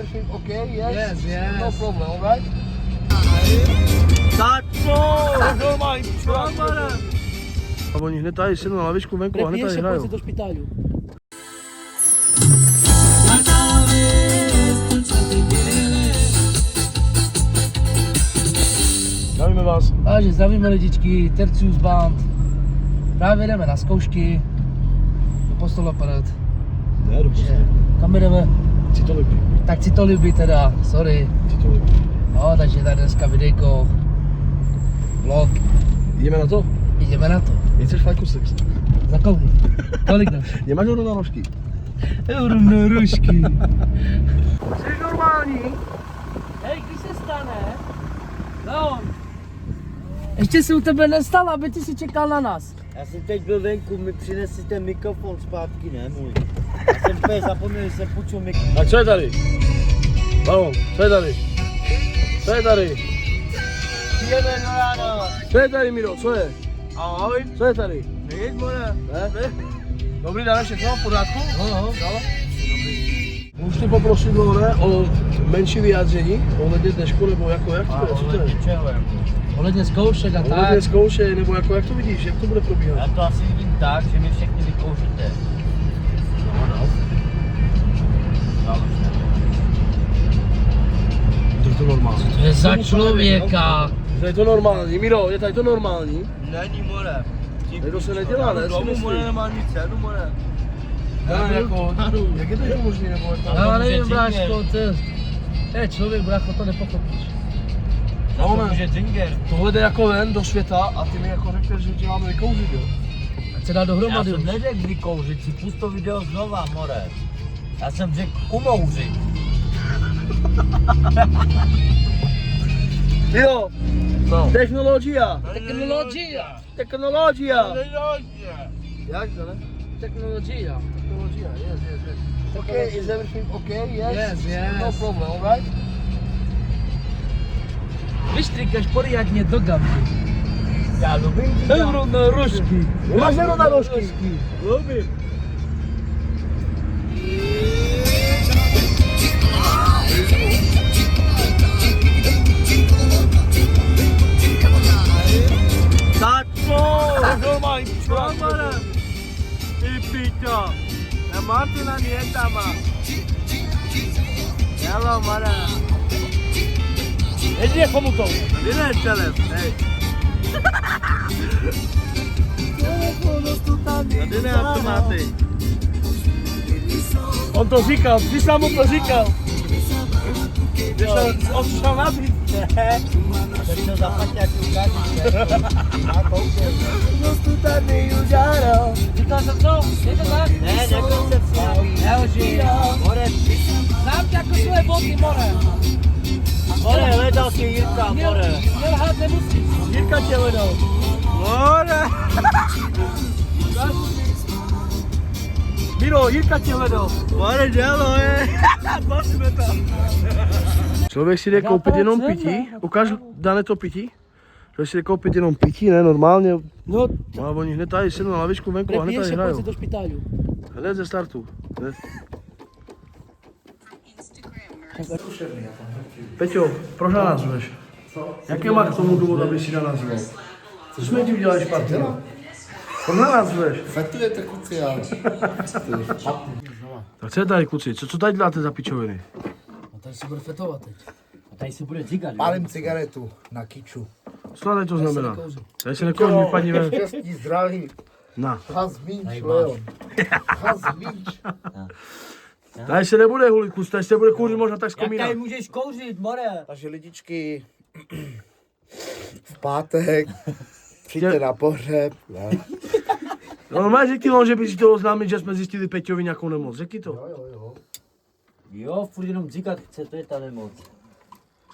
everything okay? Yes? Yes. No problem, alright? Tato! Normální, A oni hned tady sednou na lavičku venku a hned tady hrajou. do špitálu. Zdravíme vás. Takže zdravíme lidičky, Tercius Band. Právě jdeme na zkoušky. Do Postoloparat. Ne, dobře. Kam jdeme? Si to líbí. Tak si to líbí teda, sorry. Si to líbí. No, takže tady dneska videjko. Vlog. Jdeme na to? Jdeme na to. Chceš fajku sex? Za kolik? Kolik dáš? Nemáš euro na rožky? Euro na rušky. Jsi normální? Hej, když se stane? No. Ještě se u tebe nestalo, aby ty si čekal na nás. Já jsem teď byl venku, mi přinesli ten mikrofon zpátky, ne můj. Já jsem úplně zapomněl, že jsem půjčil mikrofon. Tak co je tady? Balon, co je tady? Co je tady? Jdeme no ráno. Co je tady, Miro, co je? Ahoj. Co je tady? Nic, more. Ne? Dobrý den, všechno v pořádku? No. Můžu tě poprosit, ne, o menší vyjádření ohledně dnešku, nebo jak to je? Co to je? Čeho jako? Ohledně zkoušek a Ohledně tak. zkouše, nebo jak to vidíš, jak to bude probíhat? Já to asi vidím tak, že mi všechny vykouříte. To je to normální. To je za člověka. To je to normální, Miro, je tady to normální? Není, more. Tady to se nedělá, ne? Domů, more, nemá nic cenu, more. Jak je to možný, nebo jako? Já nevím, může bráško, to je člověk, brácho, to nepochopíš. No, ne. může Zinger. Tohle jde jako ven do světa a ty mi jako řekneš, že tě máme vykouřit, jo? Ať se dá Já dohromady jsem už. neřekl vykouřit, si pust to video znova, more. Já jsem řekl umouřit. Jo, No. technologia. Technologia. Technologia. Jak to, ne? Technologia. Technologia, yes. Okay, is everything okay? Yes? Yes. No problem, alright? Vyštrikaš poriadně do gamby. Já lubím Euro na rožky. Nemáš euro na rožky? Lubím. Tato! Normální, Kamara! Ty pito! Na Martina nietama! Hello, Mara! Jedině komu to. Vine telef, hej! Vine automaty! On to říkal, ty sám mu to říkal. On šel nabít. Tak to zaplaťte, jak ti ukážeš, já koukám. Říkal jsem co? Je to tak? Ne, nekoncepci. Nelži. More, Znám tě jako své boty, more. more, hledal tě Jirka, more. Nelhat nemusíš. Jirka tě hledal. More! Miro, Jirka tě hledal. More, dělo, je! Pojďme to! Člověk si jde koupit jenom pití. Ukáž, Dane, to pití. Člověk si jde koupit jenom pití, ne, normálně. No, A oni hned tady sednou na lavičku venku a hned tady hrajou. do špitálu. Hned ze startu. Hned. Peťo, proč na nás zveš? Jaké má k tomu důvod, aby si na nás zval? Co jsme ti udělali špatně? Proč na nás zveš? Fetujete kuci, já. Tak co je tady, kluci? Co tady děláte za pičoviny? No tady se bude fetovat teď. A tady se bude cigat, Pálím cigaretu na kiču. Co tady to znamená? Tady se nekouří, vypadíme. Štěstí, zdraví. Na. Hazmínč, Leon. Hazmínč. Tady se nebude hulit kus, tady se bude kouřit možná tak z Jak komína. tady můžeš kouřit, more? Takže lidičky, v pátek přijďte na pohřeb. Ne? No má řekni on, že by si to oznámit, že jsme zjistili Peťovi nějakou nemoc. Řekni to. Jo. Jo, furt jenom cigat chce, to je ta nemoc.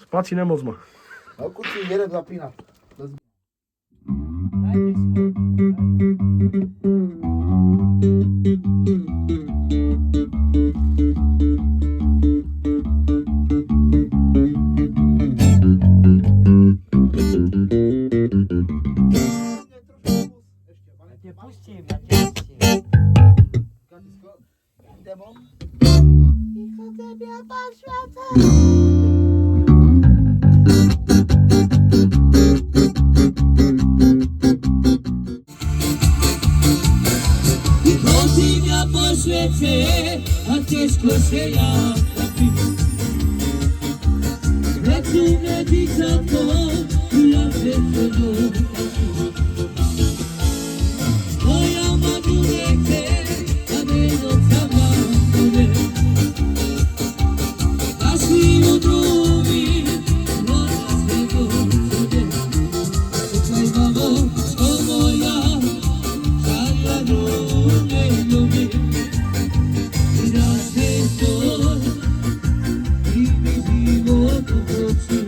Spácí nemoc má. No kuci, jeden zapínat. Já tě pustím, já tě pustím. Demon. Chodzi ja po świecie, a ciężko się ja trafi. Lecą mnie dzieciątko, ja się moja matka chce, aby noca ma sobie. Nasi odrobi, na swego sobie. Słuchaj mamo, co moja, żadna nie lubi. I raz jest to, i mi zimno to wróci.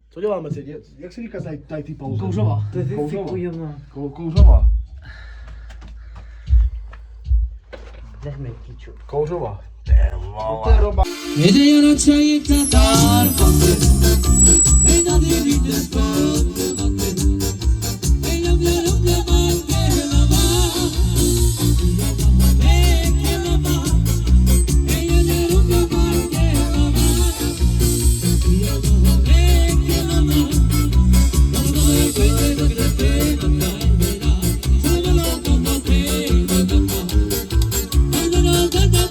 Co děláme teď? Jak se říká tady ty pauze? Kouřová. To je Kouřová. vyfikujeme. Kouřová. Jdeme, kiču. Kouřová. To je roba. Jede Jana Čajek na dálkovce, hej na divite spolkovate, hej na mě manke lava, meke lava, hej na mě manke lava, meke lava, no je pete na krete na tajmena, samalo na pete na tajmena, no na na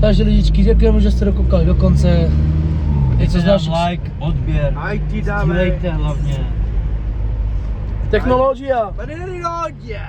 Takže lidičky, děkujeme, že jste dokoukali do konce. Teď co znáš? Like, odběr, sdílejte hlavně. Technologia. Technologie.